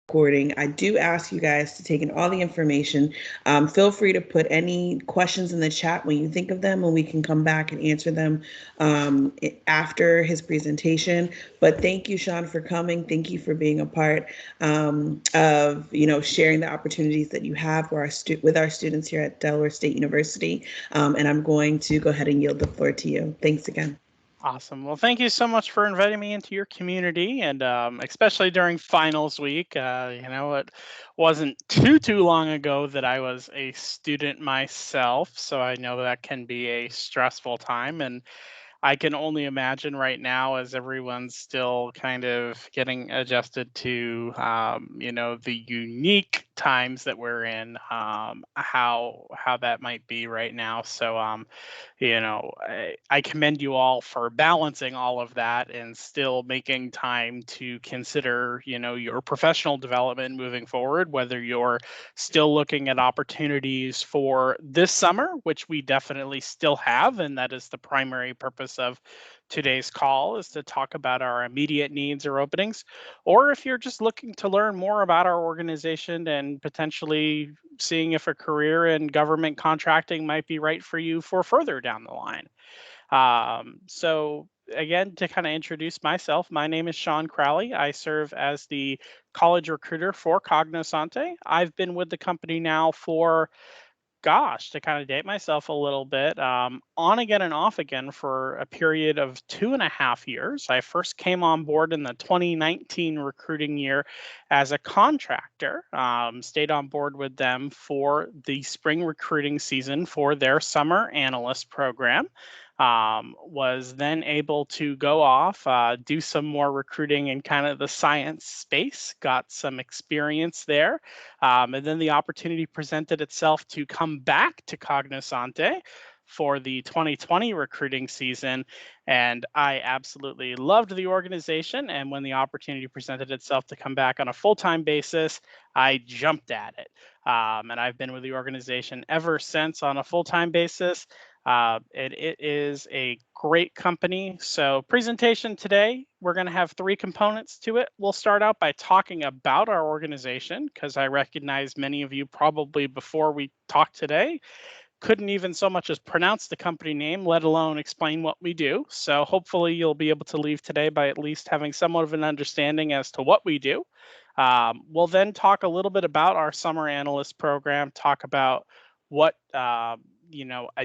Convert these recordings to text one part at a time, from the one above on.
recording. I do ask you guys to take in all the information. Feel free to put any questions in the chat when you think of them, and we can come back and answer them after his presentation. But thank you, Sean, for coming. Thank you for being a part of sharing the opportunities that you have with our students here at Delaware State University. And I'm going to go ahead and yield the floor to you. Thanks again. Awesome. Well, thank you so much for inviting me into your community, and especially during finals week. It wasn't too long ago that I was a student myself, so I know that can be a stressful time. And I can only imagine right now, as everyone's still kind of getting adjusted to, the unique times that we're in, how that might be right now. So, I commend you all for balancing all of that and still making time to consider, your professional development moving forward, whether you're still looking at opportunities for this summer, which we definitely still have, and that is the primary purpose of today's call, is to talk about our immediate needs or openings, or if you're just looking to learn more about our organization and potentially seeing if a career in government contracting might be right for you for further down the line. So again, to kind of introduce myself, my name is Sean Crowley. I serve as the college recruiter for Cognosante. I've been with the company now for, to kind of date myself a little bit, on again and off again for a period of 2.5 years. I first came on board in the 2019 recruiting year as a contractor, stayed on board with them for the spring recruiting season for their summer analyst program. Was then able to go off, do some more recruiting in kind of the science space, got some experience there. And then the opportunity presented itself to come back to Cognosante for the 2020 recruiting season. And I absolutely loved the organization. And when the opportunity presented itself to come back on a full-time basis, I jumped at it. And I've been with the organization ever since on a full-time basis. It is a great company. So presentation today, we're going to have 3 components to it. We'll start out by talking about our organization, because I recognize many of you probably before we talk today couldn't even so much as pronounce the company name, let alone explain what we do. So hopefully you'll be able to leave today by at least having somewhat of an understanding as to what we do. We'll then talk a little bit about our summer analyst program, talk about what a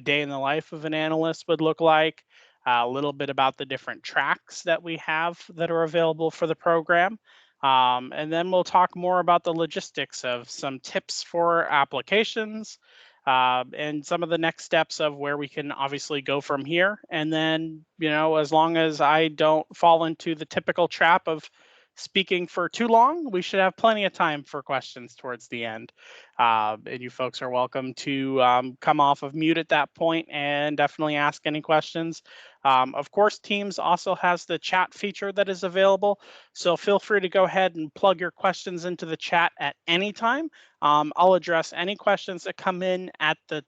day in the life of an analyst would look like, a little bit about the different tracks that we have that are available for the program. And then we'll talk more about the logistics of some tips for applications, and some of the next steps of where we can obviously go from here. And then, as long as I don't fall into the typical trap of speaking for too long, we should have plenty of time for questions towards the end. And you folks are welcome to come off of mute at that point and definitely ask any questions. Of course, Teams also has the chat feature that is available, so feel free to go ahead and plug your questions into the chat at any time. I'll address any questions that come in at the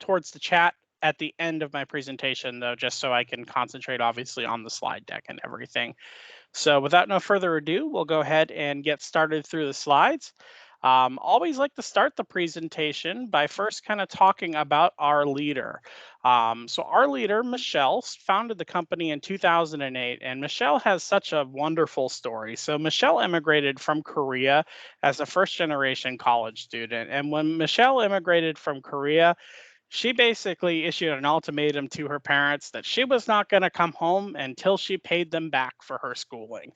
towards the chat at the end of my presentation, though, just so I can concentrate obviously on the slide deck and everything. So without no further ado, we'll go ahead and get started through the slides. Always like to start the presentation by first kind of talking about our leader. So our leader, Michelle, founded the company in 2008, and Michelle has such a wonderful story. So Michelle immigrated from Korea as a first-generation college student. And when Michelle immigrated from Korea, she basically issued an ultimatum to her parents that she was not going to come home until she paid them back for her schooling.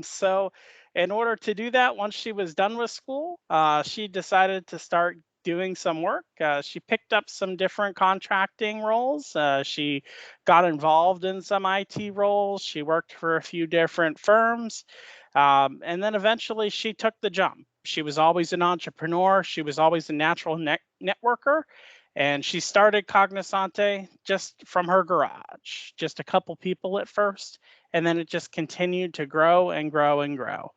So in order to do that, once she was done with school, she decided to start doing some work. She picked up some different contracting roles. She got involved in some IT roles. She worked for a few different firms. And then eventually she took the jump. She was always an entrepreneur. She was always a natural networker. And she started Cognosante just from her garage, just a couple people at first. And then it just continued to grow and grow and grow.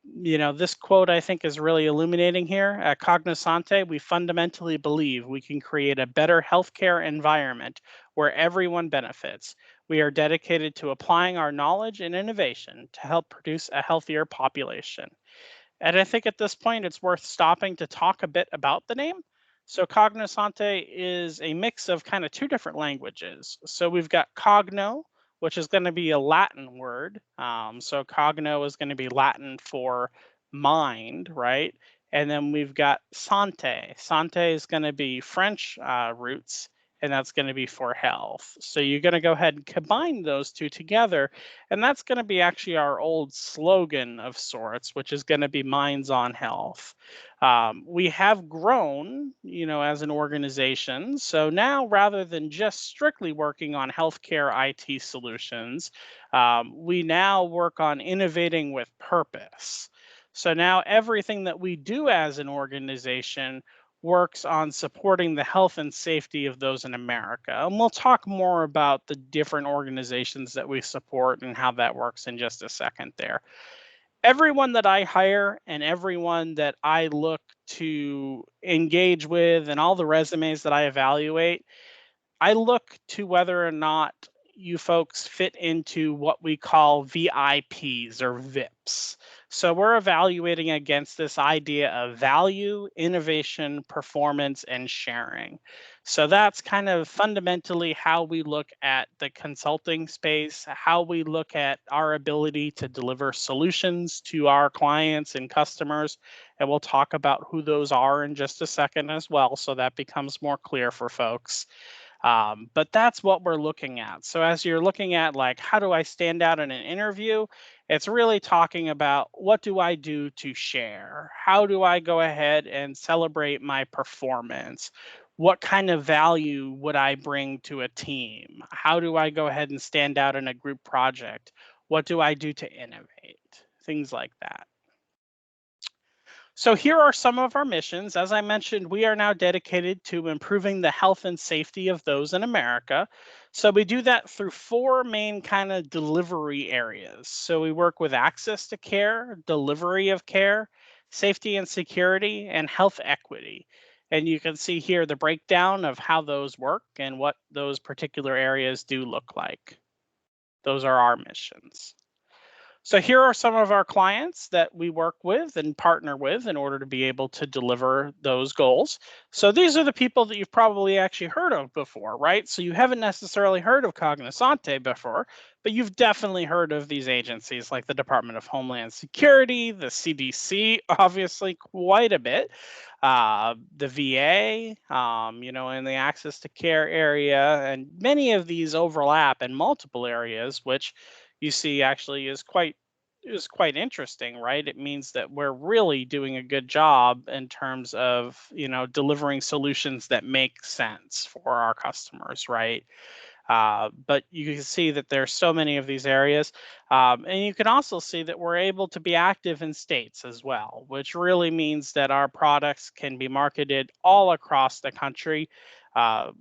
This quote I think is really illuminating here. At Cognosante, we fundamentally believe we can create a better healthcare environment where everyone benefits. We are dedicated to applying our knowledge and innovation to help produce a healthier population. And I think at this point, it's worth stopping to talk a bit about the name. So, Cognosante is a mix of kind of two different languages. So, we've got cogno, which is going to be a Latin word. So, cogno is going to be Latin for mind, right? And then we've got sante. Sante is going to be French roots, and that's going to be for health. So, you're going to go ahead and combine those two together, and that's going to be actually our old slogan of sorts, which is going to be Minds on Health. We have grown, as an organization. So now, rather than just strictly working on healthcare IT solutions, we now work on innovating with purpose. So now everything that we do as an organization works on supporting the health and safety of those in America. And we'll talk more about the different organizations that we support and how that works in just a second there. Everyone that I hire and everyone that I look to engage with and all the resumes that I evaluate, I look to whether or not you folks fit into what we call VIPs or VIPs. So we're evaluating against this idea of value, innovation, performance, and sharing. So that's kind of fundamentally how we look at the consulting space, how we look at our ability to deliver solutions to our clients and customers. And we'll talk about who those are in just a second as well, so that becomes more clear for folks. But that's what we're looking at. So as you're looking at like, how do I stand out in an interview? It's really talking about what do I do to share? How do I go ahead and celebrate my performance? What kind of value would I bring to a team? How do I go ahead and stand out in a group project? What do I do to innovate? Things like that. So here are some of our missions. As I mentioned, we are now dedicated to improving the health and safety of those in America. So we do that through four main kind of delivery areas. So we work with access to care, delivery of care, safety and security, and health equity. And you can see here the breakdown of how those work and what those particular areas do look like. Those are our missions. So here are some of our clients that we work with and partner with in order to be able to deliver those goals. So these are the people that you've probably actually heard of before, right? So you haven't necessarily heard of Cognosante before, but you've definitely heard of these agencies like the Department of Homeland Security, the CDC, obviously quite a bit, the VA, in the access to care area, and many of these overlap in multiple areas, which you see actually is quite interesting, right? It means that we're really doing a good job in terms of, delivering solutions that make sense for our customers, right? But you can see that there's so many of these areas. And you can also see that we're able to be active in states as well, which really means that our products can be marketed all across the country,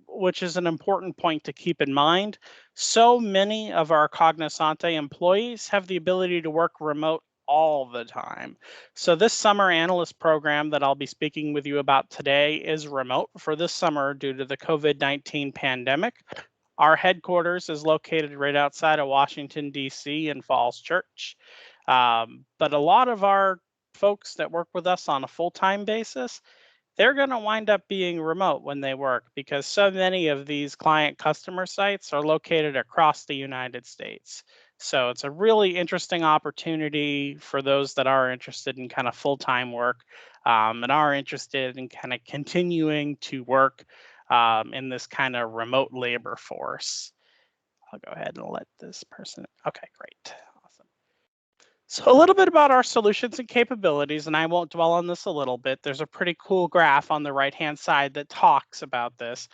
which is an important point to keep in mind. So many of our Cognosante employees have the ability to work remote all the time. So this summer analyst program that I'll be speaking with you about today is remote for this summer due to the COVID-19 pandemic. Our headquarters is located right outside of Washington, D.C. in Falls Church. But a lot of our folks that work with us on a full-time basis, they're going to wind up being remote when they work because so many of these client customer sites are located across the United States. So it's a really interesting opportunity for those that are interested in kind of full-time work and are interested in kind of continuing to work in this kind of remote labor force. I'll go ahead and let this person. Okay, great. Awesome. So a little bit about our solutions and capabilities, and I won't dwell on this a little bit. There's a pretty cool graph on the right-hand side that talks about this.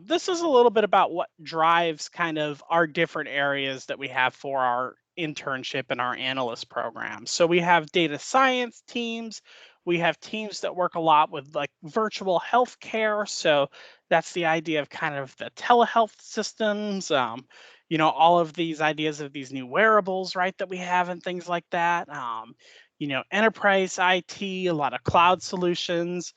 This is a little bit about what drives kind of our different areas that we have for our internship and our analyst program. So we have data science teams. We have teams that work a lot with like virtual healthcare. So that's the idea of kind of the telehealth systems. All of these ideas of these new wearables, right, that we have and things like that. Enterprise IT, a lot of cloud solutions.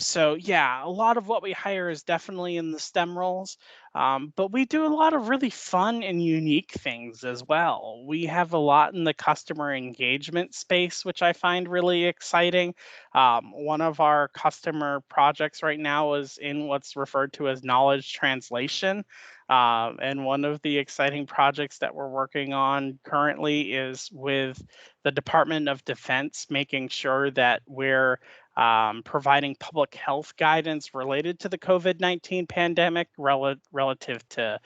So yeah, a lot of what we hire is definitely in the STEM roles, but we do a lot of really fun and unique things as well. We have a lot in the customer engagement space, which I find really exciting. One of our customer projects right now is in what's referred to as knowledge translation. And one of the exciting projects that we're working on currently is with the Department of Defense, making sure that we're providing public health guidance related to the COVID-19 pandemic relative to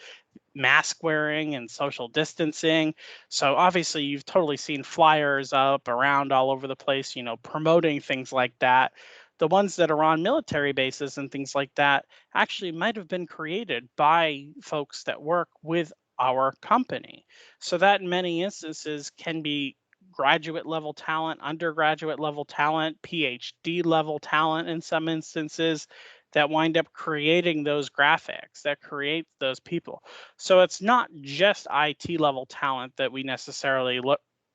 mask wearing and social distancing. So obviously you've totally seen flyers up around all over the place, promoting things like that. The ones that are on military bases and things like that actually might have been created by folks that work with our company. So that in many instances can be graduate level talent, undergraduate level talent, PhD level talent in some instances that wind up creating those graphics, that create those people. So it's not just IT level talent that we necessarily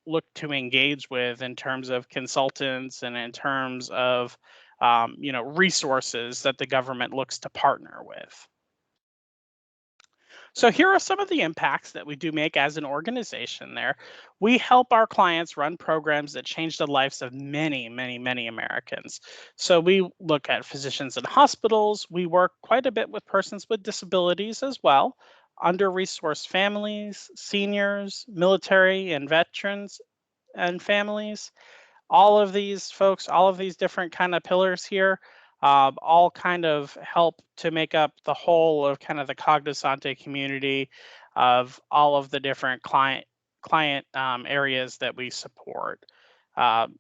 look to engage with in terms of consultants and in terms of resources that the government looks to partner with. So here are some of the impacts that we do make as an organization there. We help our clients run programs that change the lives of many, many, many Americans. So we look at physicians in hospitals. We work quite a bit with persons with disabilities as well, under-resourced families, seniors, military and veterans and families. All of these folks, all of these different kind of pillars here, all kind of help to make up the whole of kind of the Cognosante community of all of the different client areas that we support.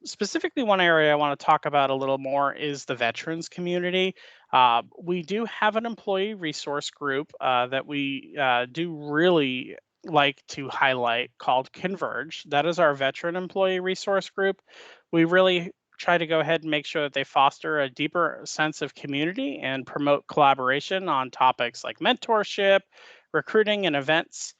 Specifically, one area I want to talk about a little more is the veterans community. We do have an employee resource group that we do really like to highlight called Converge. That is our veteran employee resource group. We really try to go ahead and make sure that they foster a deeper sense of community and promote collaboration on topics like mentorship, recruiting, and events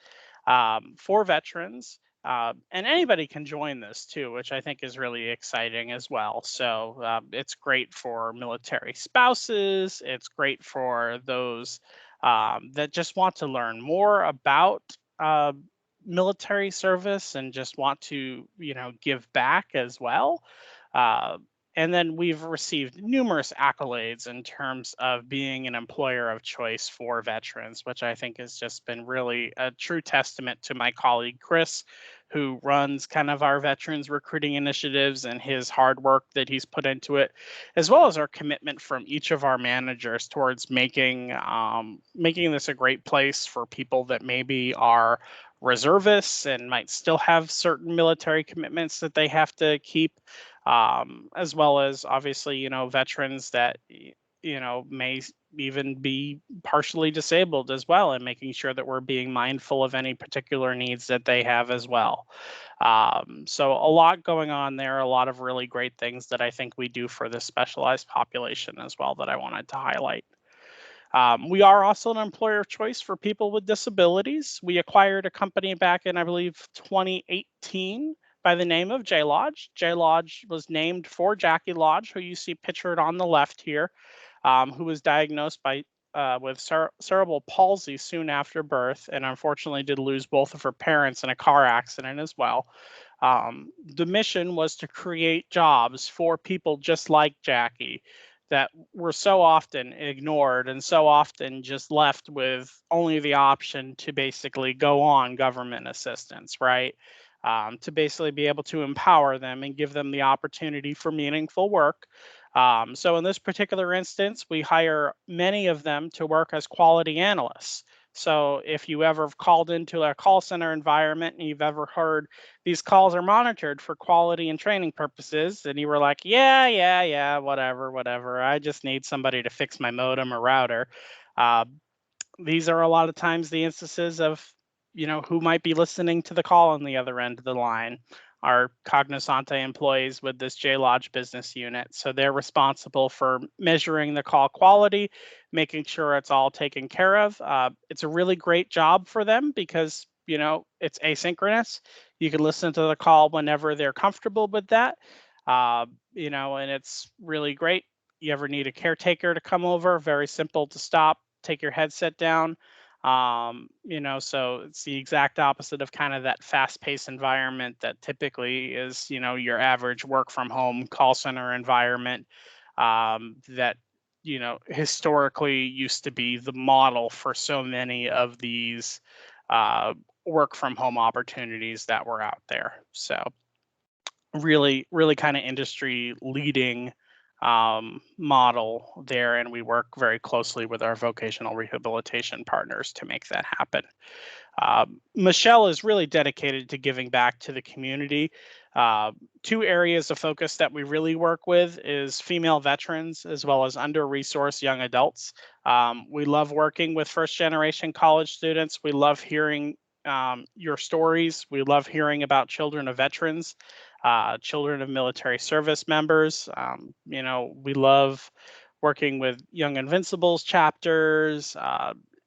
for veterans. And anybody can join this too, which I think is really exciting as well. So it's great for military spouses. It's great for those that just want to learn more about uh, military service and just want to, give back as well. Uh, and then we've received numerous accolades in terms of being an employer of choice for veterans, which I think has just been really a true testament to my colleague Chris, who runs kind of our veterans recruiting initiatives and his hard work that he's put into it, as well as our commitment from each of our managers towards making this a great place for people that maybe are reservists and might still have certain military commitments that they have to keep, as well as obviously, veterans that may even be partially disabled as well, and making sure that we're being mindful of any particular needs that they have as well. So a lot going on there, a lot of really great things that I think we do for this specialized population as well that I wanted to highlight. We are also an employer of choice for people with disabilities. We acquired a company back in, I believe, 2018 by the name of J Lodge. J Lodge was named for Jackie Lodge, who you see pictured on the left here, who was diagnosed with cerebral palsy soon after birth, and unfortunately did lose both of her parents in a car accident as well. The mission was to create jobs for people just like Jackie that were so often ignored and so often just left with only the option to basically go on government assistance, right? To basically be able to empower them and give them the opportunity for meaningful work. So in this particular instance, we hire many of them to work as quality analysts. So if you ever called into a call center environment and you've ever heard these calls are monitored for quality and training purposes, and you were like, yeah, whatever, whatever. I just need somebody to fix my modem or router. Uh, these are a lot of times the instances of, who might be listening to the call on the other end of the line are Cognosante employees with this JLodge business unit. So they're responsible for measuring the call quality, making sure it's all taken care of. It's a really great job for them because, it's asynchronous. You can listen to the call whenever they're comfortable with that. And it's really great you ever need a caretaker to come over, very simple to stop, take your headset down. So it's the exact opposite of kind of that fast-paced environment that typically is, your average work from home call center environment, that, historically used to be the model for so many of these uh, work from home opportunities that were out there. So really, really kind of industry leading model there. And we work very closely with our vocational rehabilitation partners to make that happen. Michelle is really dedicated to giving back to the community. Two areas of focus that we really work with is female veterans as well as under-resourced young adults. We love working with first-generation college students. We love hearing your stories. We love hearing about children of veterans, children of military service members. We love working with Young Invincibles chapters,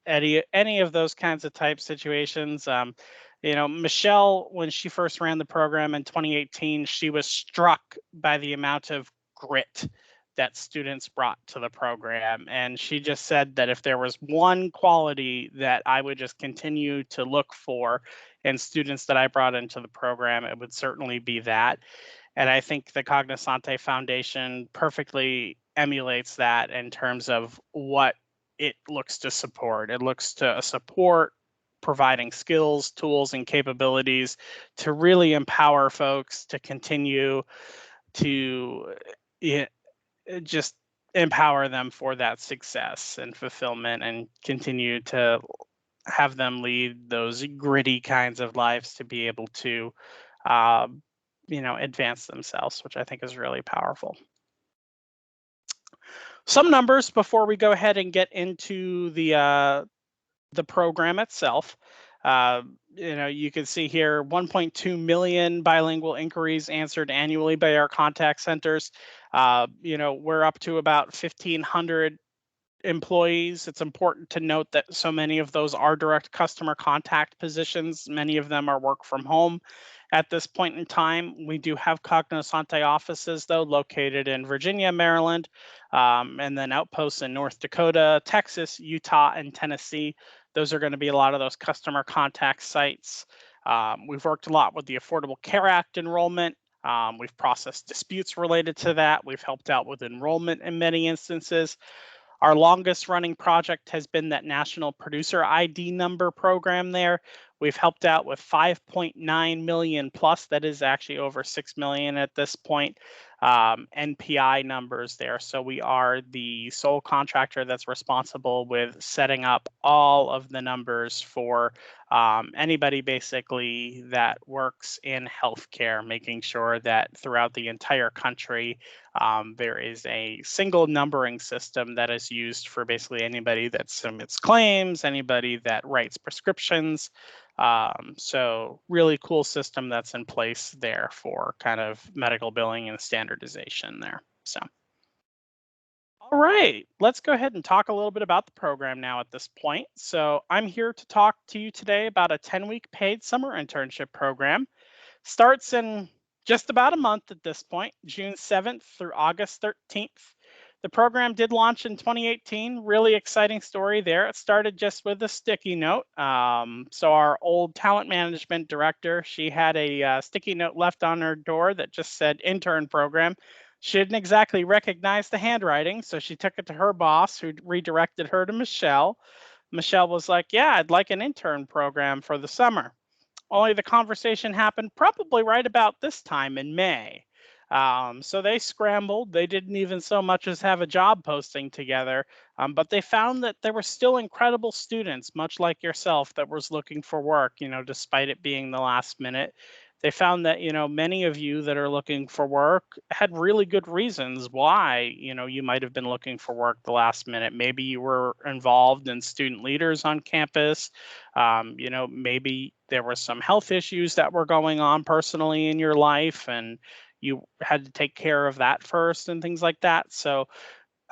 any of those kinds of type situations. Michelle, when she first ran the program in 2018, she was struck by the amount of grit that students brought to the program. And she just said that if there was one quality that I would just continue to look for in students that I brought into the program, it would certainly be that. And I think the Cognosante Foundation perfectly emulates that in terms of what it looks to support. It looks to support providing skills, tools, and capabilities to really empower folks to continue to just empower them for that success and fulfillment, and continue to have them lead those gritty kinds of lives to be able to uh, advance themselves, which I think is really powerful. Some numbers before we go ahead and get into the program itself. You can see here 1.2 million bilingual inquiries answered annually by our contact centers. We're up to about 1,500 employees. It's important to note that so many of those are direct customer contact positions. Many of them are work from home at this point in time. We do have Cognosante offices, though, located in Virginia, Maryland, and then outposts in North Dakota, Texas, Utah, and Tennessee. Those are going to be a lot of those customer contact sites. We've worked a lot with the Affordable Care Act enrollment. We've processed disputes related to that. We've helped out with enrollment in many instances. Our longest running project has been that National Producer ID number program there. We've helped out with 5.9 million plus, that is actually over 6 million at this point, NPI numbers there. So we are the sole contractor that's responsible with setting up all of the numbers for anybody basically that works in healthcare, making sure that throughout the entire country, there is a single numbering system that is used for basically anybody that submits claims, anybody that writes prescriptions. So really cool system that's in place there for kind of medical billing and standardization there. So, all right, let's go ahead and talk a little bit about the program now at this point. So I'm here to talk to you today about a 10-week paid summer internship program. Starts in just about a month at this point, June 7th through August 13th. The program did launch in 2018. Really exciting story there. It started just with a sticky note. So our old talent management director, she had a sticky note left on her door that just said intern program. She didn't exactly recognize the handwriting, so she took it to her boss, who redirected her to Michelle. Michelle was like, yeah, I'd like an intern program for the summer. Only the conversation happened probably right about this time in May. So they scrambled. They didn't even so much as have a job posting together, but they found that there were still incredible students, much like yourself, that was looking for work, despite it being the last minute. They found that, many of you that are looking for work had really good reasons why, you might have been looking for work the last minute. Maybe you were involved in student leaders on campus. Maybe there were some health issues that were going on personally in your life, and you had to take care of that first and things like that. So,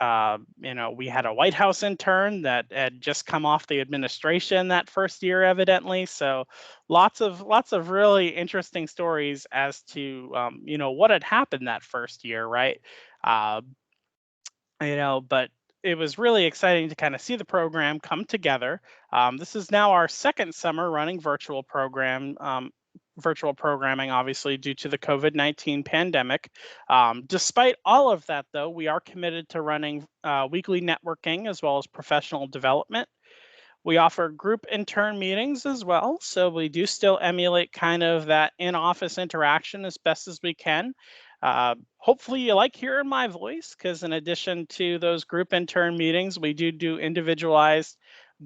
we had a White House intern that had just come off the administration that first year, evidently. So, lots of really interesting stories as to what had happened that first year, right? Uh, But it was really exciting to kind of see the program come together. This is now our second summer running virtual programming, obviously due to the COVID-19 pandemic. Despite all of that, though, we are committed to running weekly networking as well as professional development. We offer group intern meetings as well, so we do still emulate kind of that in-office interaction as best as we can. Hopefully you like hearing my voice, because in addition to those group intern meetings, we do individualized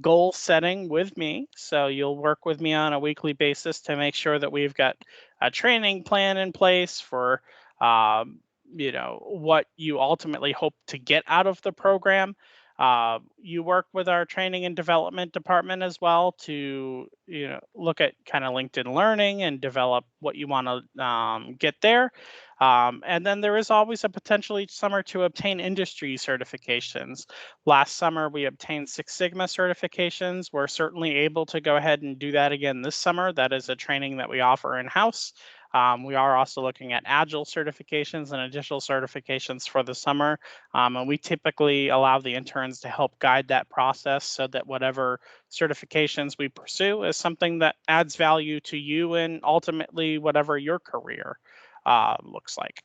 goal setting with me. So you'll work with me on a weekly basis to make sure that we've got a training plan in place for what you ultimately hope to get out of the program. You work with our training and development department as well to look at kind of LinkedIn Learning and develop what you want to get there. And then there is always a potential each summer to obtain industry certifications. Last summer, we obtained Six Sigma certifications. We're certainly able to go ahead and do that again this summer. That is a training that we offer in-house. We are also looking at Agile certifications and additional certifications for the summer. And we typically allow the interns to help guide that process so that whatever certifications we pursue is something that adds value to you and ultimately whatever your career looks like.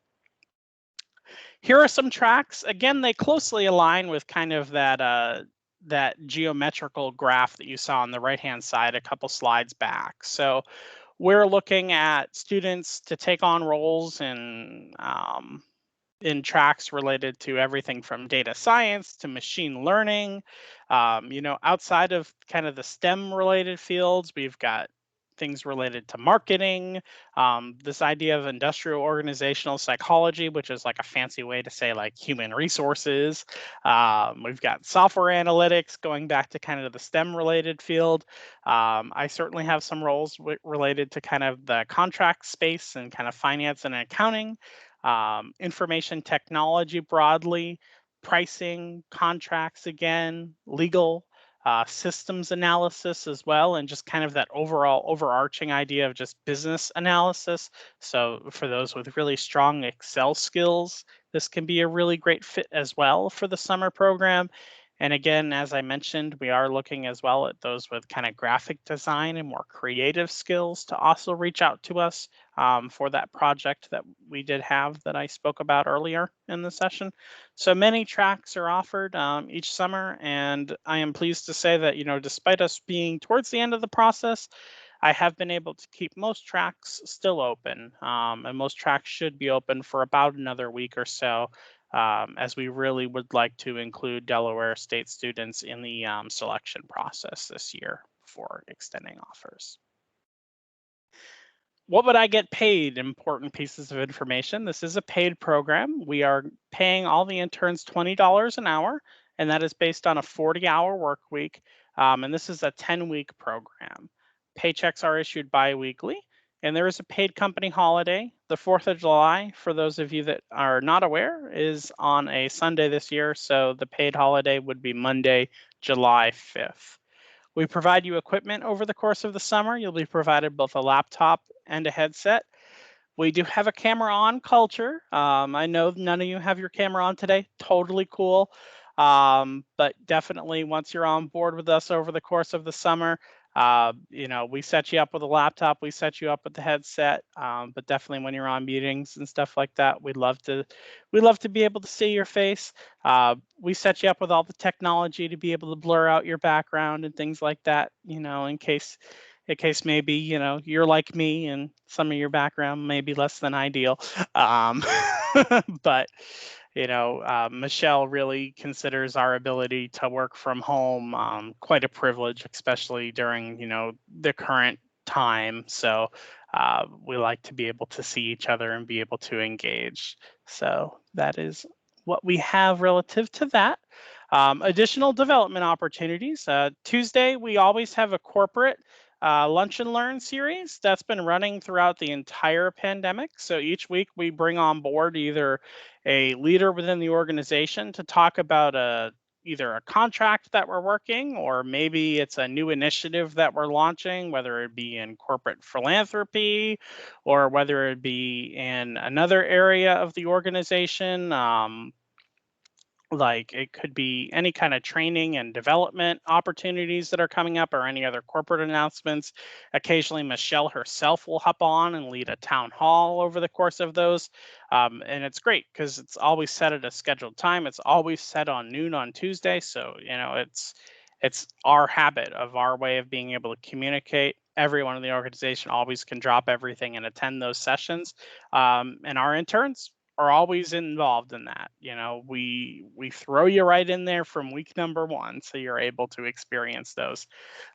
Here are some tracks. Again, they closely align with kind of that geometrical graph that you saw on the right-hand side a couple slides back. So we're looking at students to take on roles in tracks related to everything from data science to machine learning. Outside of kind of the STEM related fields, we've got things related to marketing, this idea of industrial organizational psychology, which is like a fancy way to say like human resources. We've got software analytics going back to kind of the STEM related field. I certainly have some roles related to kind of the contract space and kind of finance and accounting, information technology broadly, pricing, contracts again, legal, systems analysis as well, and just kind of that overall overarching idea of just business analysis. So for those with really strong Excel skills, this can be a really great fit as well for the summer program. And again, as I mentioned, we are looking as well at those with kind of graphic design and more creative skills to also reach out to us for that project that we did have that I spoke about earlier in the session. So many tracks are offered each summer, and I am pleased to say that, despite us being towards the end of the process, I have been able to keep most tracks still open, and most tracks should be open for about another week or so, as we really would like to include Delaware State students in the selection process this year for extending offers. What would I get paid? Important pieces of information. This is a paid program. We are paying all the interns $20 an hour, and that is based on a 40-hour work week. And this is a 10-week program. Paychecks are issued bi-weekly, and there is a paid company holiday. The 4th of July, for those of you that are not aware, is on a Sunday this year, so the paid holiday would be Monday, July 5th. We provide you equipment over the course of the summer. You'll be provided both a laptop and a headset. We do have a camera on culture. I know none of you have your camera on today. Totally cool. But definitely once you're on board with us over the course of the summer, we set you up with a laptop, we set you up with the headset. But definitely when you're on meetings and stuff like that, we'd love to be able to see your face. We set you up with all the technology to be able to blur out your background and things like that, in case maybe, you're like me and some of your background may be less than ideal. But, Michelle really considers our ability to work from home quite a privilege, especially during, the current time. So we like to be able to see each other and be able to engage. So that is what we have relative to that. Additional development opportunities. Tuesday, we always have a corporate Lunch and Learn series that's been running throughout the entire pandemic. So each week we bring on board either a leader within the organization to talk about either a contract that we're working, or maybe it's a new initiative that we're launching, whether it be in corporate philanthropy or whether it be in another area of the organization. Like it could be any kind of training and development opportunities that are coming up or any other corporate announcements. Occasionally, Michelle herself will hop on and lead a town hall over the course of those. And it's great because it's always set at a scheduled time. It's always set on noon on Tuesday. So, it's our habit of our way of being able to communicate. Everyone in the organization always can drop everything and attend those sessions. And our interns are always involved in that. We throw you right in there from week number one, so you're able to experience those.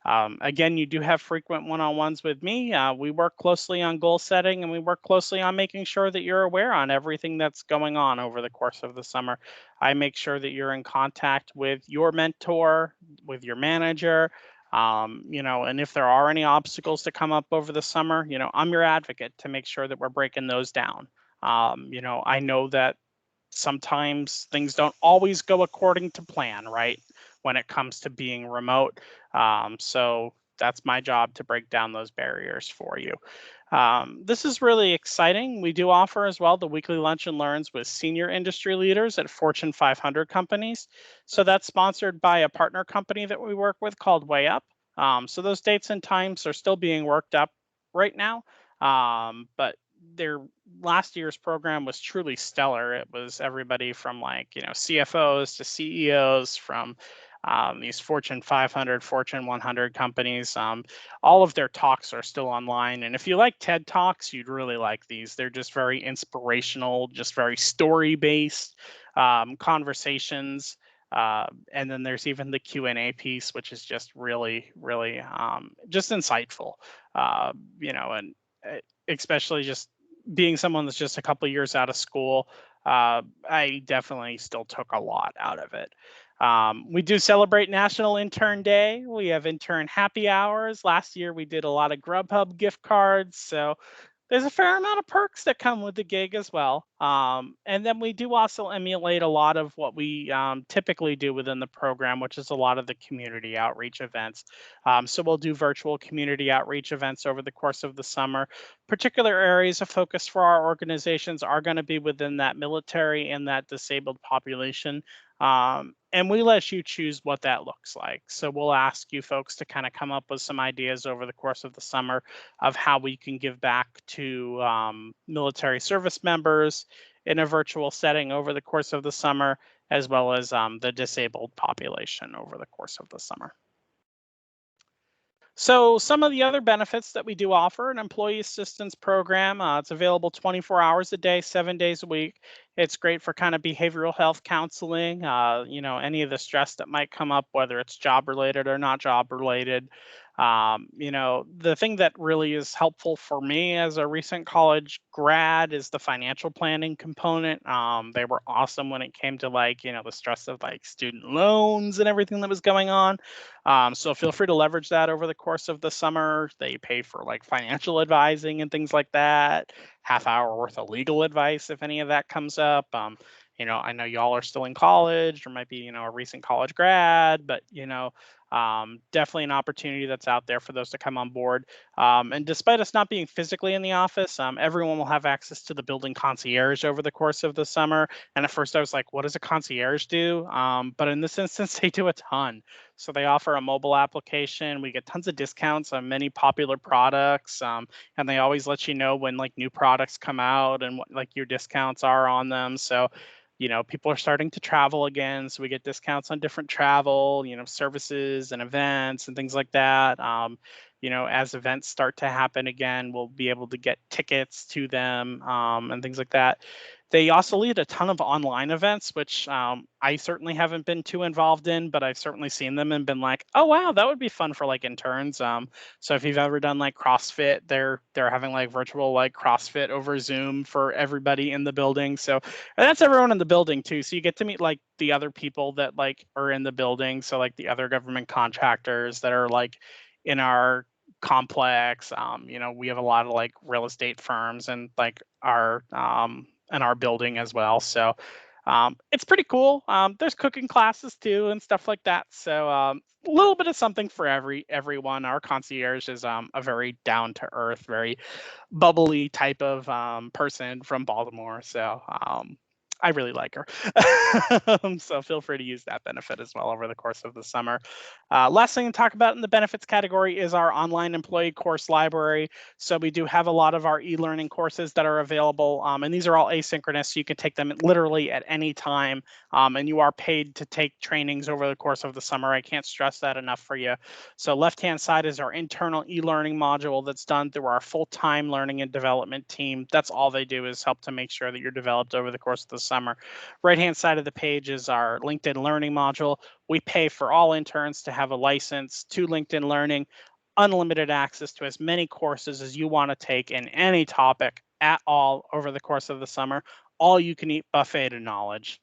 Again, you do have frequent one-on-ones with me. We work closely on goal setting, and we work closely on making sure that you're aware on everything that's going on over the course of the summer. I make sure that you're in contact with your mentor, with your manager. And if there are any obstacles to come up over the summer, I'm your advocate to make sure that we're breaking those down. I know that sometimes things don't always go according to plan, right? When it comes to being remote. So that's my job to break down those barriers for you. This is really exciting. We do offer as well the weekly lunch and learns with senior industry leaders at Fortune 500 companies. So that's sponsored by a partner company that we work with called Way Up. So those dates and times are still being worked up right now. But their last year's program was truly stellar. It was everybody from CFOs to CEOs from these Fortune 500, Fortune 100 companies. All of their talks are still online. And if you like TED Talks, you'd really like these. They're just very inspirational, just very story-based conversations. And then there's even the Q&A piece, which is just really, really just insightful. And especially just being someone that's just a couple years out of school, I definitely still took a lot out of it. We do celebrate National Intern Day. We have intern happy hours. Last year, we did a lot of Grubhub gift cards. So there's a fair amount of perks that come with the gig as well. And then we do also emulate a lot of what we typically do within the program, which is a lot of the community outreach events. So we'll do virtual community outreach events over the course of the summer. Particular areas of focus for our organizations are going to be within that military and that disabled population. And we let you choose what that looks like. So we'll ask you folks to kind of come up with some ideas over the course of the summer of how we can give back to military service members in a virtual setting over the course of the summer, as well as the disabled population over the course of the summer. So some of the other benefits that we do offer, an employee assistance program. It's available 24 hours a day, 7 days a week. It's great for kind of behavioral health counseling, any of the stress that might come up, whether it's job related or not job related. The thing that really is helpful for me as a recent college grad is the financial planning component. They were awesome when it came to the stress of student loans and everything that was going on. So feel free to leverage that over the course of the summer. They pay for financial advising and things like that, half hour worth of legal advice if any of that comes up. I know y'all are still in college or might be, a recent college grad, but, definitely an opportunity that's out there for those to come on board. And despite us not being physically in the office, everyone will have access to the building concierge over the course of the summer. And at first I was like, what does a concierge do? But in this instance, they do a ton. So they offer a mobile application. We get tons of discounts on many popular products. And they always let you know when new products come out and what your discounts are on them. So people are starting to travel again, so we get discounts on different travel, services and events and things like that. As events start to happen again, we'll be able to get tickets to them and things like that. They also lead a ton of online events, which I certainly haven't been too involved in, but I've certainly seen them and been like, oh, wow, that would be fun for interns. So if you've ever done CrossFit, they're having virtual CrossFit over Zoom for everybody in the building. So that's everyone in the building too. So you get to meet the other people that are in the building. So the other government contractors that are in our complex. We have a lot of real estate firms and our in our building as well. So it's pretty cool. There's cooking classes too and stuff like that. So a little bit of something for everyone. Our concierge is a very down to earth, very bubbly type of person from Baltimore. So I really like her. So feel free to use that benefit as well over the course of the summer. Last thing to talk about in the benefits category is our online employee course library. So we do have a lot of our e-learning courses that are available, and these are all asynchronous, so you can take them literally at any time, and you are paid to take trainings over the course of the summer. I can't stress that enough for you. So left-hand side is our internal e-learning module that's done through our full-time learning and development team. That's all they do is help to make sure that you're developed over the course of the summer. Right-hand side of the page is our LinkedIn Learning module. We pay for all interns to have a license to LinkedIn Learning, unlimited access to as many courses as you want to take in any topic at all over the course of the summer. All you can eat buffet of knowledge.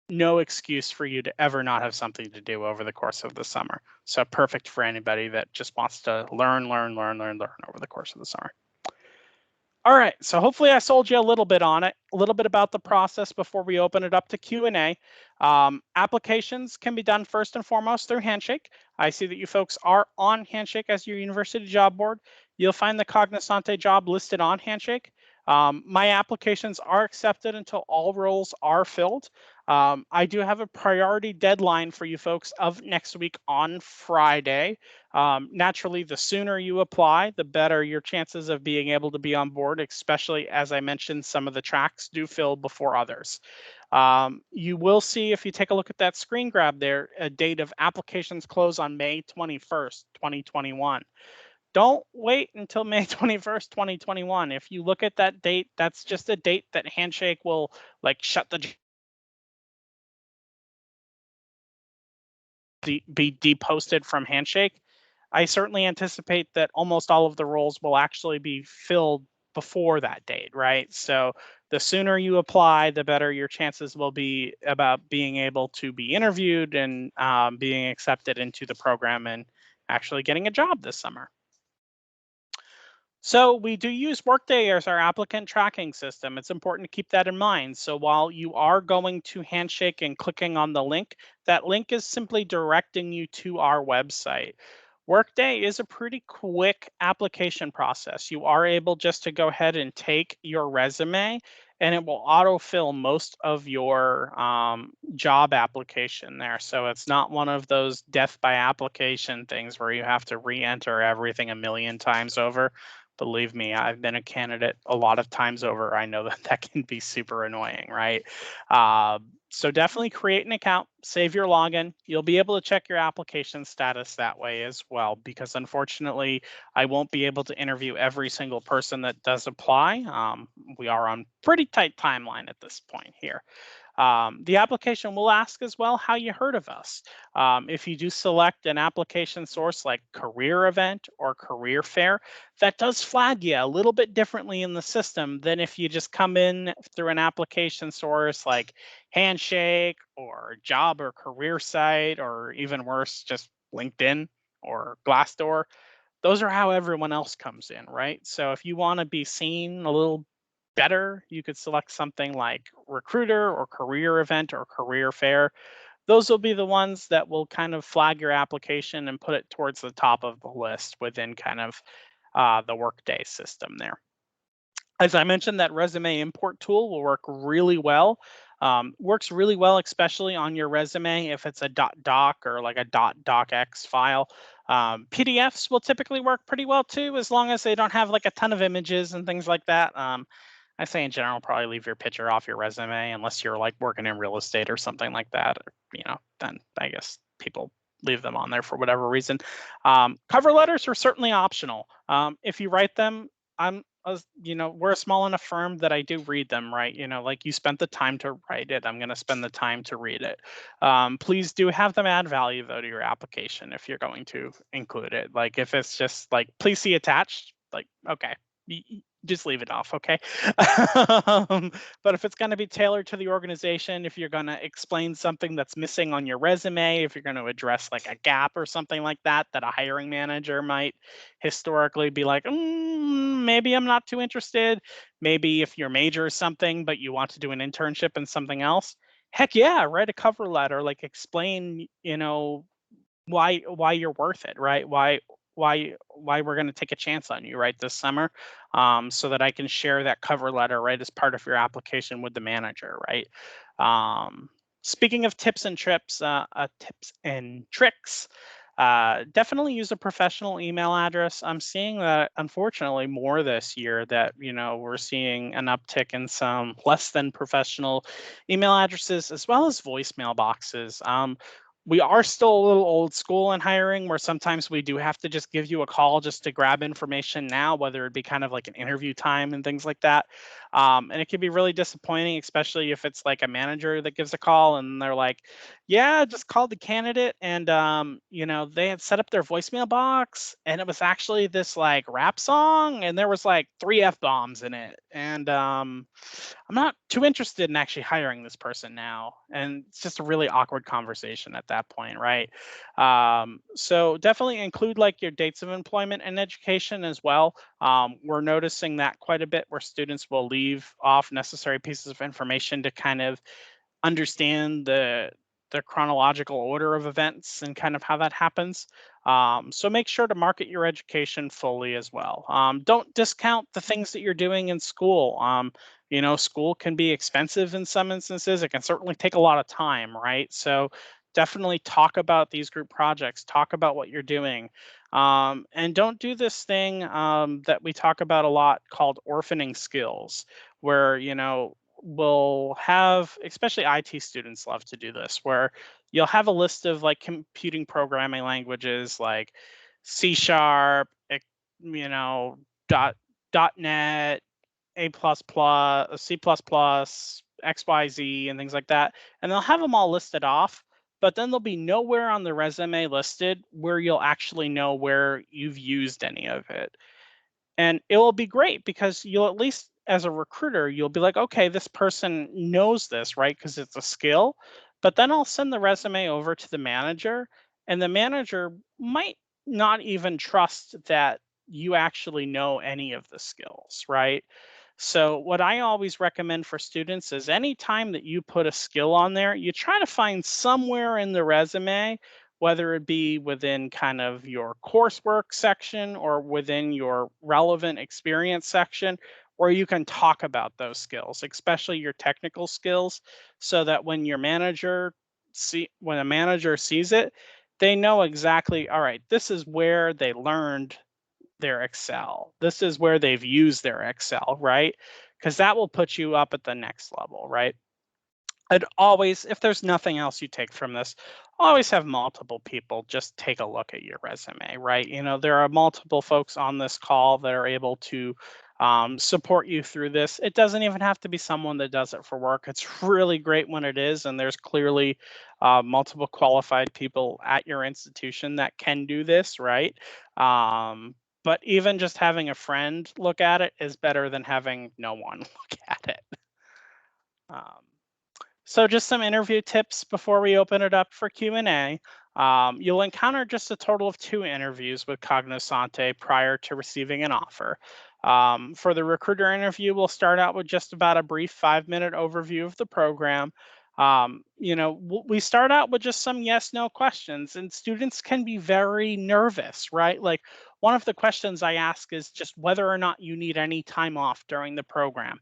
No excuse for you to ever not have something to do over the course of the summer. So perfect for anybody that just wants to learn over the course of the summer. All right, so hopefully I sold you a little bit on it, a little bit about the process before we open it up to Q&A. Applications can be done first and foremost through Handshake. I see that you folks are on Handshake as your university job board. You'll find the Cognosante job listed on Handshake. My applications are accepted until all roles are filled. I do have a priority deadline for you folks of next week on Friday. Naturally, the sooner you apply, the better your chances of being able to be on board, especially as I mentioned, some of the tracks do fill before others. You will see, if you take a look at that screen grab there, a date of applications close on May 21st, 2021. Don't wait until May 21st, 2021. If you look at that date, that's just a date that Handshake will like shut the be deposted from Handshake. I certainly anticipate that almost all of the roles will actually be filled before that date, right? So the sooner you apply, the better your chances will be about being able to be interviewed and being accepted into the program and actually getting a job this summer. So we do use Workday as our applicant tracking system. It's important to keep that in mind. So while you are going to Handshake and clicking on the link, that link is simply directing you to our website. Workday is a pretty quick application process. You are able just to go ahead and take your resume and it will autofill most of your job application there. So it's not one of those death by application things where you have to re-enter everything a million times over. Believe me, I've been a candidate a lot of times over. I know that that can be super annoying, right? So definitely create an account, save your login. You'll be able to check your application status that way as well, because unfortunately, I won't be able to interview every single person that does apply. We are on pretty tight timeline at this point here. The application will ask as well how you heard of us. If you do select an application source like career event or career fair, that does flag you a little bit differently in the system than if you just come in through an application source like Handshake or job or career site, or even worse, just LinkedIn or Glassdoor. Those are how everyone else comes in, right? So if you want to be seen a little better, you could select something like recruiter or career event or career fair. Those will be the ones that will kind of flag your application and put it towards the top of the list within kind of the Workday system there. As I mentioned, that resume import tool will work really well. Works really well, especially on your resume if it's a .doc or like a .docx file. PDFs will typically work pretty well too, as long as they don't have like a ton of images and things like that. I say in general, probably leave your picture off your resume unless you're like working in real estate or something like that. Or, then I guess people leave them on there for whatever reason. Cover letters are certainly optional. If you write them, we're a small enough firm that I do read them, right? Like you spent the time to write it. I'm going to spend the time to read it. Please do have them add value though to your application if you're going to include it. Like if it's just like, please see attached, like, okay, just leave it off, okay? But if it's going to be tailored to the organization, if you're going to explain something that's missing on your resume, if you're going to address like a gap or something like that a hiring manager might historically be like, maybe I'm not too interested. Maybe if your major is something, but you want to do an internship in something else, heck yeah, write a cover letter, like explain, why you're worth it, right? we're going to take a chance on you right this summer, so that I can share that cover letter right as part of your application with the manager, right? Speaking of tips and tricks, definitely use a professional email address. I'm seeing that unfortunately more this year, that we're seeing an uptick in some less than professional email addresses as well as voicemail boxes. We are still a little old school in hiring, where sometimes we do have to just give you a call just to grab information now, whether it be kind of like an interview time and things like that. And it can be really disappointing, especially if it's like a manager that gives a call and they're like, yeah, I just called the candidate, and they had set up their voicemail box, and it was actually this like rap song, and there was like 3 F-bombs in it. And I'm not too interested in actually hiring this person now. And it's just a really awkward conversation at that point, right? So definitely include like your dates of employment and education as well. We're noticing that quite a bit, where students will leave off necessary pieces of information to kind of understand the chronological order of events and kind of how that happens. So make sure to market your education fully as well. Don't discount the things that you're doing in school. School can be expensive in some instances. It can certainly take a lot of time, right? So definitely talk about these group projects, talk about what you're doing. And don't do this thing that we talk about a lot called orphaning skills, where, we'll have, especially IT students love to do this, where you'll have a list of like computing programming languages like C sharp, dot .NET, A++, C++, XYZ, and things like that. And they'll have them all listed off, but then there'll be nowhere on the resume listed where you'll actually know where you've used any of it. And it will be great because you'll, at least as a recruiter, you'll be like, okay, this person knows this, right? Because it's a skill. But then I'll send the resume over to the manager, and the manager might not even trust that you actually know any of the skills, right? So what I always recommend for students is, anytime that you put a skill on there, you try to find somewhere in the resume, whether it be within kind of your coursework section or within your relevant experience section, where you can talk about those skills, especially your technical skills, so that when a manager sees it, they know exactly, all right, this is where they learned their Excel. This is where they've used their Excel, right? Because that will put you up at the next level, right? I'd always, if there's nothing else you take from this, always have multiple people just take a look at your resume, right? There are multiple folks on this call that are able to support you through this. It doesn't even have to be someone that does it for work. It's really great when it is, and there's clearly multiple qualified people at your institution that can do this, right? But even just having a friend look at it is better than having no one look at it. Um, so just some interview tips before we open it up for Q&A. You'll encounter just a total of 2 interviews with Cognosante prior to receiving an offer. For the recruiter interview, we'll start out with just about a brief 5-minute overview of the program. We start out with just some yes/no questions, and students can be very nervous, right? Like, one of the questions I ask is just whether or not you need any time off during the program.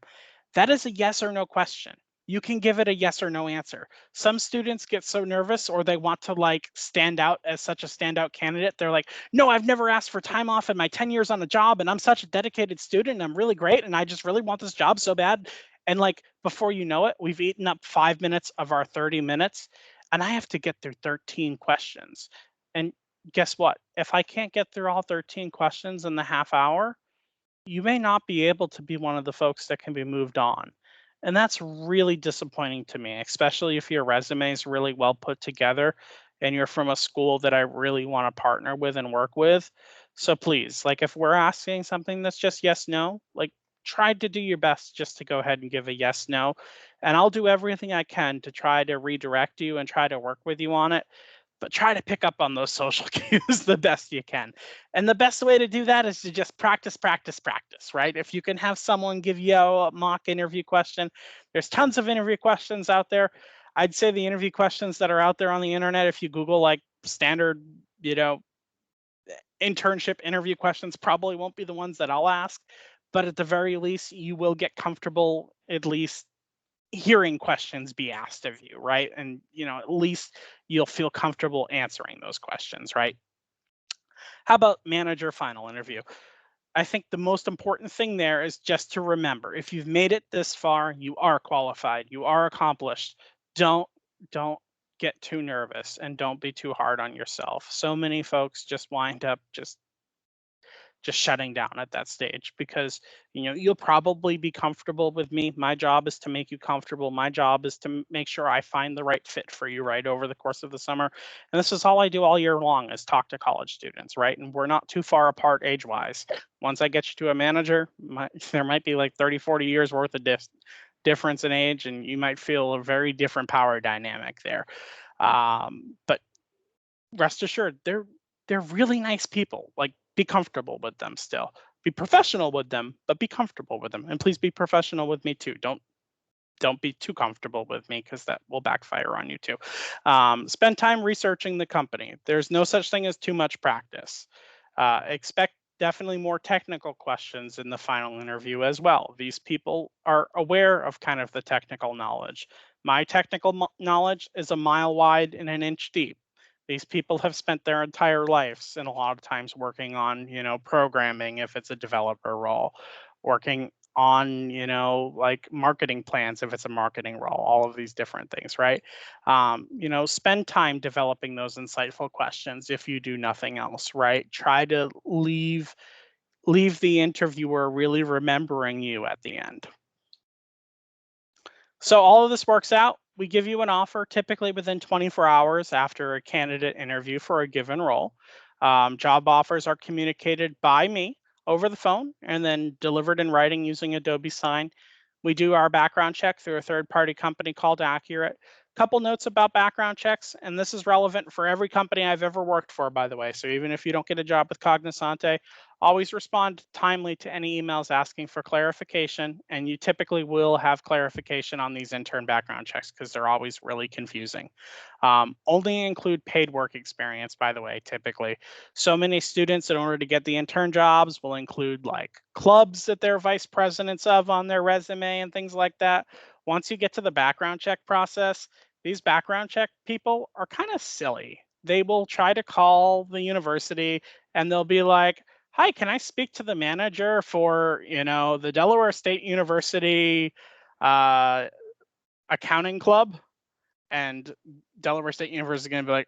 That is a yes or no question. You can give it a yes or no answer. Some students get so nervous, or they want to like stand out as such a standout candidate. They're like, no, I've never asked for time off in my 10 years on the job, and I'm such a dedicated student, and I'm really great, and I just really want this job so bad. And like, before you know it, we've eaten up 5 minutes of our 30 minutes, and I have to get through 13 questions. And guess what? If I can't get through all 13 questions in the half hour, you may not be able to be one of the folks that can be moved on. And that's really disappointing to me, especially if your resume is really well put together and you're from a school that I really want to partner with and work with. So please, like, if we're asking something that's just yes, no, like, try to do your best just to go ahead and give a yes, no. And I'll do everything I can to try to redirect you and try to work with you on it, but try to pick up on those social cues the best you can. And the best way to do that is to just practice, practice, practice, right? If you can have someone give you a mock interview question, there's tons of interview questions out there. I'd say the interview questions that are out there on the internet, if you Google like standard, internship interview questions probably won't be the ones that I'll ask, but at the very least, you will get comfortable at least hearing questions be asked of you, right? And, at least you'll feel comfortable answering those questions, right? How about manager final interview? I think the most important thing there is just to remember, if you've made it this far, you are qualified, you are accomplished. Don't get too nervous and don't be too hard on yourself. So many folks just wind up just shutting down at that stage because you'll probably be comfortable with me. My job is to make you comfortable. My job is to make sure I find the right fit for you right over the course of the summer. And this is all I do all year long is talk to college students, right? And we're not too far apart age-wise. Once I get you to a manager, there might be like 30, 40 years worth of difference in age, and you might feel a very different power dynamic there. But rest assured, they're really nice people. Like, be comfortable with them still. Be professional with them, but be comfortable with them. And please be professional with me too. Don't be too comfortable with me because that will backfire on you too. Spend time researching the company. There's no such thing as too much practice. Expect definitely more technical questions in the final interview as well. These people are aware of kind of the technical knowledge. My technical knowledge is a mile wide and an inch deep. These people have spent their entire lives and a lot of times working on, programming if it's a developer role, working on, like marketing plans if it's a marketing role, all of these different things, right? Spend time developing those insightful questions if you do nothing else, right? Try to leave the interviewer really remembering you at the end. So all of this works out. We give you an offer typically within 24 hours after a candidate interview for a given role. Job offers are communicated by me over the phone and then delivered in writing using Adobe Sign. We do our background check through a third-party company called Accurate. Couple notes about background checks, and this is relevant for every company I've ever worked for, by the way. So even if you don't get a job with Cognosante, always respond timely to any emails asking for clarification, and you typically will have clarification on these intern background checks because they're always really confusing. Only include paid work experience, by the way, typically. So many students, in order to get the intern jobs, will include like clubs that they're vice presidents of on their resume and things like that. Once you get to the background check process, these background check people are kind of silly. They will try to call the university and they'll be like, "Hi, can I speak to the manager for, the Delaware State University accounting club?" And Delaware State University is going to be like,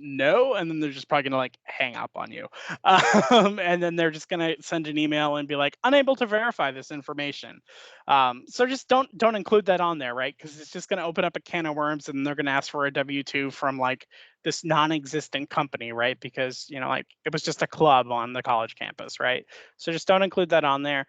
no. And then they're just probably going to like hang up on you. And then they're just going to send an email and be like, unable to verify this information. So just don't include that on there, right? Because it's just going to open up a can of worms and they're going to ask for a W-2 from like this non-existent company, right? Because, like it was just a club on the college campus, right? So just don't include that on there.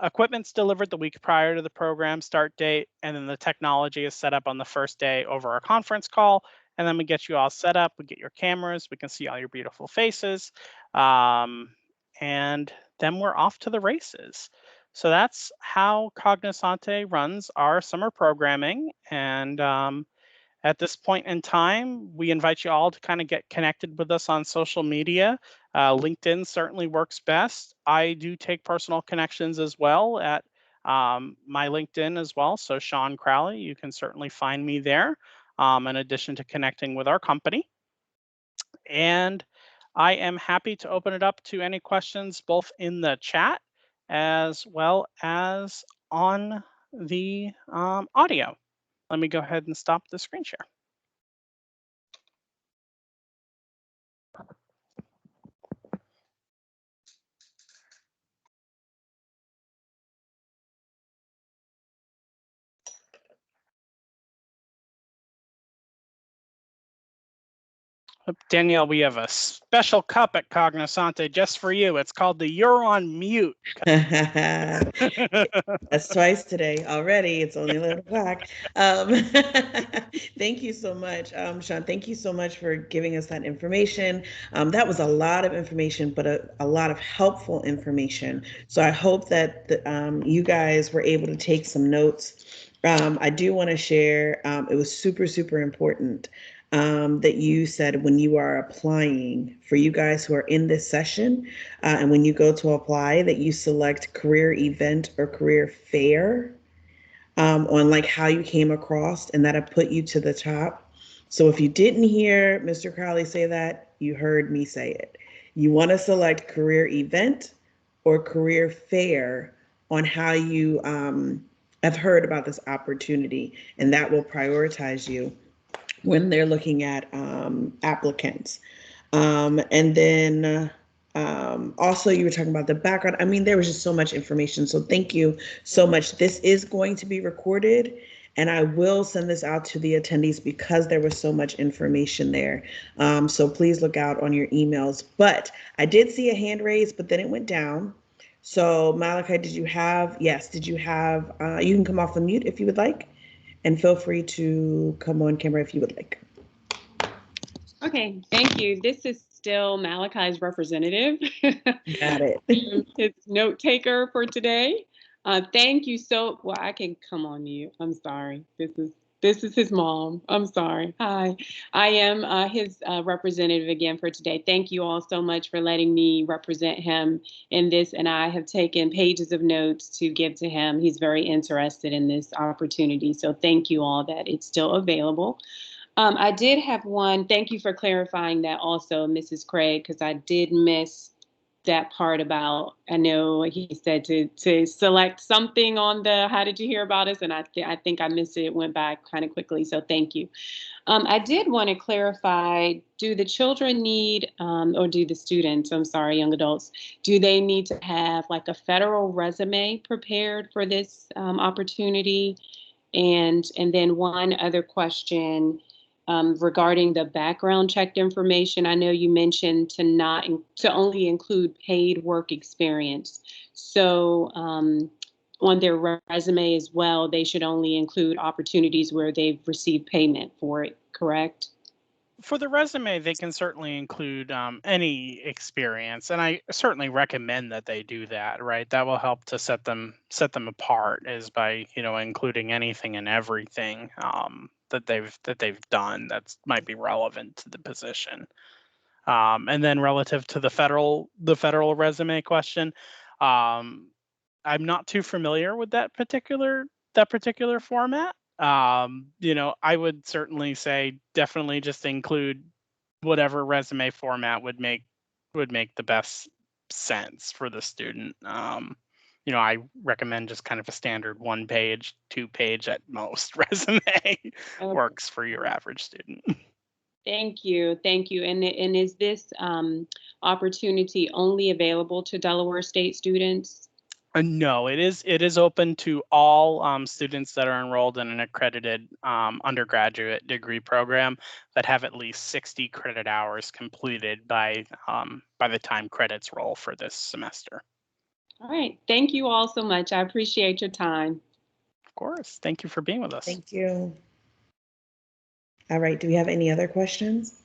Equipment's delivered the week prior to the program start date, and then the technology is set up on the first day over a conference call, and then we get you all set up, we get your cameras, we can see all your beautiful faces, and then we're off to the races. So that's how Cognosante runs our summer programming, and at this point in time, we invite you all to kind of get connected with us on social media. LinkedIn certainly works best. I do take personal connections as well at my LinkedIn as well. So Sean Crowley, you can certainly find me there in addition to connecting with our company. And I am happy to open it up to any questions both in the chat as well as on the audio. Let me go ahead and stop the screen share. Danielle, we have a special cup at Cognosante just for you. It's called the You're on Mute. That's twice today already. It's only 11 o'clock. Thank you so much, Sean. Thank you so much for giving us that information. That was a lot of information, but a lot of helpful information. So I hope that you guys were able to take some notes. I do want to share, it was super, super important that you said when you are applying, for you guys who are in this session, and when you go to apply, that you select career event or career fair on like how you came across, and that'll put you to the top. So if you didn't hear Mr. Crowley say that, you heard me say it. You want to select career event or career fair on how you have heard about this opportunity, and that will prioritize you when they're looking at applicants. And then also, you were talking about the background. I mean, there was just so much information. So thank you so much. This is going to be recorded, and I will send this out to the attendees because there was so much information there. So please look out on your emails. But I did see a hand raised, but then it went down. So Malachi, did you have, yes, did you have, you can come off the mute if you would like, and feel free to come on camera if you would like. Okay, thank you. This is still Malachi's representative. Got it. His note taker for today. Thank you so, well, I can come on you. I'm sorry. This is his mom. I'm sorry. Hi, I am his representative again for today. Thank you all so much for letting me represent him in this, and I have taken pages of notes to give to him. He's very interested in this opportunity, so thank you all that it's still available. I did have one. Thank you for clarifying that also, Mrs. Craig, because I did miss that part about, I know he said to select something on the, how did you hear about us? And I think I missed it. It went back kind of quickly. So thank you. I did want to clarify, do the children need, or do the students, I'm sorry, young adults, do they need to have like a federal resume prepared for this opportunity? And then one other question, regarding the background check information. I know you mentioned to only include paid work experience. So on their resume as well, they should only include opportunities where they've received payment for it, correct? For the resume, they can certainly include any experience, and I certainly recommend that they do that. Right, that will help to set them apart, is by including anything and everything that they've done that might be relevant to the position. And then relative to the federal resume question, um, I'm not too familiar with that particular format. I would certainly say definitely just include whatever resume format would make the best sense for the student. I recommend just kind of a standard 1-page, 2-page at most resume works for your average student. Thank you. Thank you. And is this opportunity only available to Delaware State students? No, it is open to all students that are enrolled in an accredited undergraduate degree program that have at least 60 credit hours completed by the time credits roll for this semester. All right. Thank you all so much. I appreciate your time. Of course. Thank you for being with us. Thank you. All right. Do we have any other questions?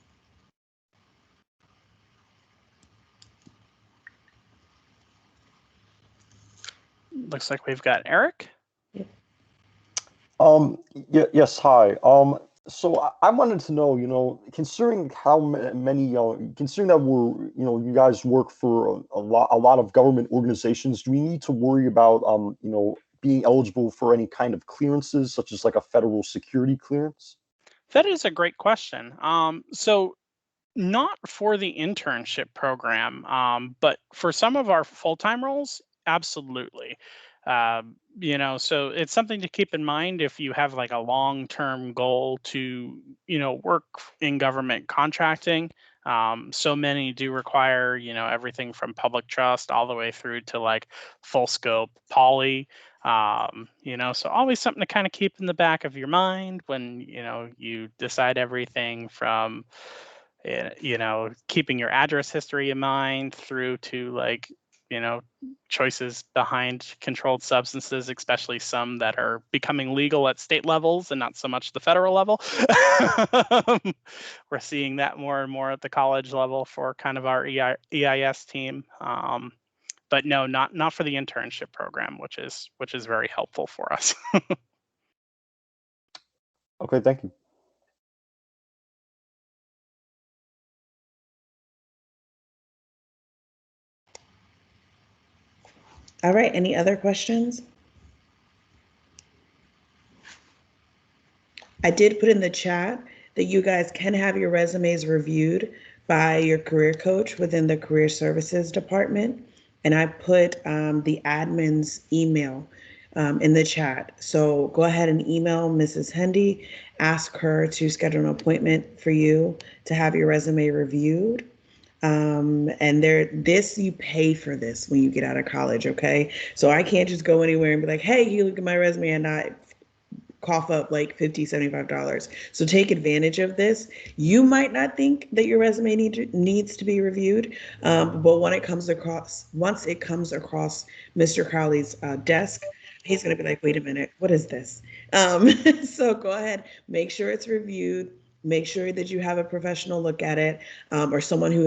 Looks like we've got Eric. Yes, hi. So I wanted to know, considering how many, considering that you guys work for a lot of government organizations, do we need to worry about, being eligible for any kind of clearances, such as like a federal security clearance? That is a great question. So not for the internship program, but for some of our full-time roles, absolutely. So it's something to keep in mind if you have like a long-term goal to, work in government contracting. So many do require, everything from public trust all the way through to like full scope poly. So always something to kind of keep in the back of your mind when, you decide everything from, keeping your address history in mind through to like, choices behind controlled substances, especially some that are becoming legal at state levels and not so much the federal level. We're seeing that more and more at the college level for kind of our EIS team. But no, not for the internship program, which is very helpful for us. Okay, thank you. All right, any other questions? I did put in the chat that you guys can have your resumes reviewed by your career coach within the career services department. And I put the admin's email in the chat. So go ahead and email Mrs. Hendy, ask her to schedule an appointment for you to have your resume reviewed. And you pay for this when you get out of college, okay? So I can't just go anywhere and be like, hey, you look at my resume and not cough up like $50, $75. So take advantage of this. You might not think that your resume needs to be reviewed, but once it comes across Mr. Crowley's desk, he's going to be like, wait a minute, what is this? So go ahead, make sure it's reviewed. Make sure that you have a professional look at it, or someone who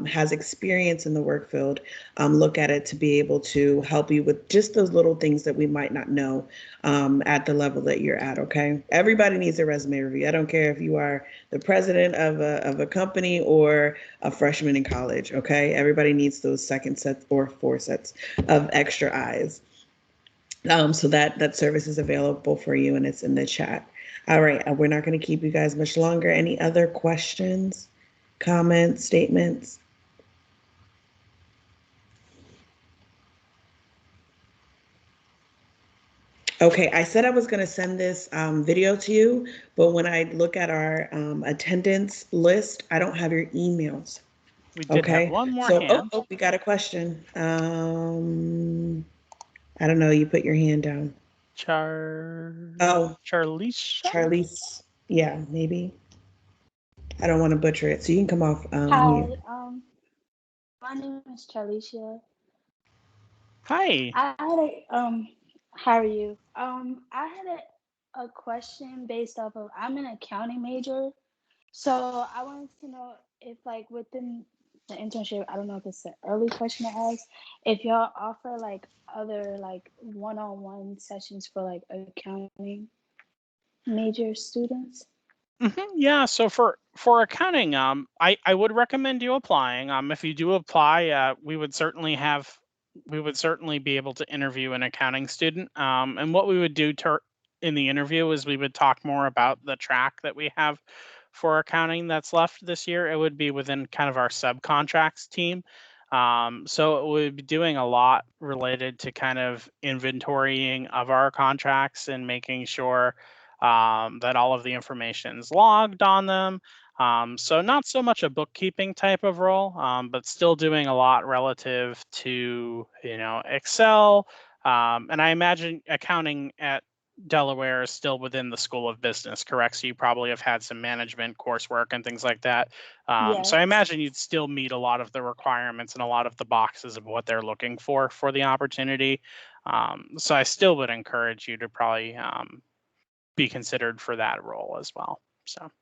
has experience in the work field look at it to be able to help you with just those little things that we might not know at the level that you're at. Okay, everybody needs a resume review. I don't care if you are the president of a company or a freshman in college. Okay, everybody needs those second sets or four sets of extra eyes. So that service is available for you, and it's in the chat. All right, we're not going to keep you guys much longer. Any other questions, comments, statements? Okay, I said I was going to send this video to you, but when I look at our attendance list, I don't have your emails. We did have one more hand. We got a question. I don't know, you put your hand down. Charlize? Charlize, yeah, maybe. I don't want to butcher it, so you can come off Hi, mute. my name is Charlicia. Hi. How are you? I had a question based off of, I'm an accounting major, so I wanted to know if, like, within the internship, I don't know if it's an early question to ask, if y'all offer like other like one-on-one sessions for like accounting major students. Yeah, so for accounting, I would recommend you applying. If you do apply, we would certainly be able to interview an accounting student. And what we would do in the interview is we would talk more about the track that we have for accounting that's left this year. It would be within kind of our subcontracts team. So it would be doing a lot related to kind of inventorying of our contracts and making sure that all of the information is logged on them. So not so much a bookkeeping type of role, but still doing a lot relative to, Excel. And I imagine accounting at Delaware is still within the School of Business, correct? So you probably have had some management coursework and things like that. Yes. So I imagine you'd still meet a lot of the requirements and a lot of the boxes of what they're looking for the opportunity. So I still would encourage you to probably be considered for that role as well. So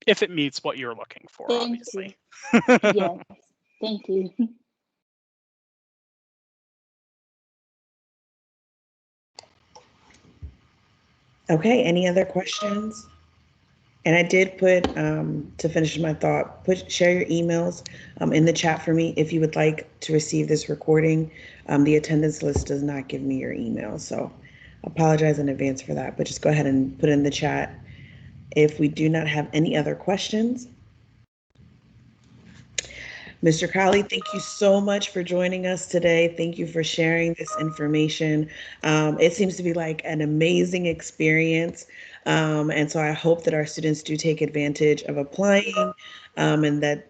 if it meets what you're looking for, obviously. Yes, thank you. Okay, any other questions? And I did put, to finish my thought, share your emails in the chat for me if you would like to receive this recording. The attendance list does not give me your email, so I apologize in advance for that, but just go ahead and put in the chat if we do not have any other questions. Mr. Crowley, thank you so much for joining us today. Thank you for sharing this information. It seems to be like an amazing experience. And so I hope that our students do take advantage of applying and that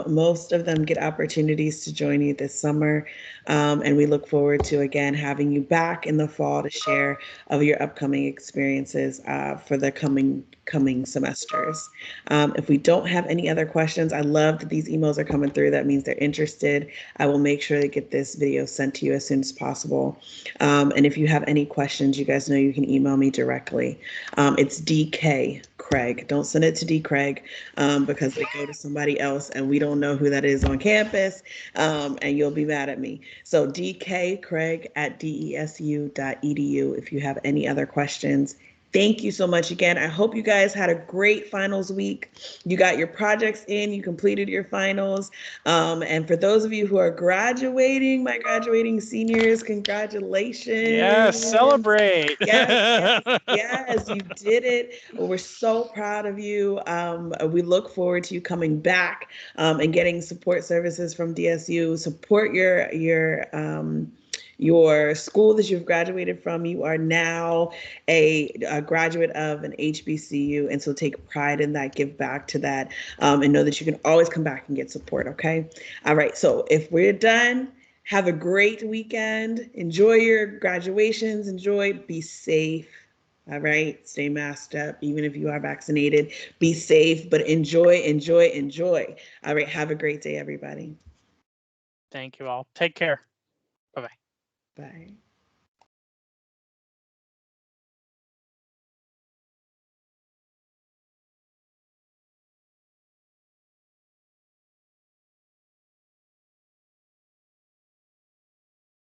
most of them get opportunities to join you this summer. And we look forward to, again, having you back in the fall to share of your upcoming experiences for the coming semesters. If we don't have any other questions, I love that these emails are coming through. That means they're interested. I will make sure to get this video sent to you as soon as possible. And if you have any questions, you guys know you can email me directly. It's DK Craig. Don't send it to D Craig because they go to somebody else and we don't know who that is on campus, and you'll be mad at me. So DK Craig at desu.edu if you have any other questions. Thank you so much again. I hope you guys had a great finals week. You got your projects in, you completed your finals. And for those of you who are graduating, my graduating seniors, congratulations. Yes, celebrate. Yes, you did it. We're so proud of you. We look forward to you coming back and getting support services from DSU. Support your school that you've graduated from. You are now a graduate of an HBCU, and so take pride in that, give back to that, and know that you can always come back and get support, okay? All right, so if we're done, have a great weekend. Enjoy your graduations. Be safe. All right, stay masked up, even if you are vaccinated. Be safe, but enjoy. All right, have a great day, everybody. Thank you all. Take care. Bye-bye. Bye.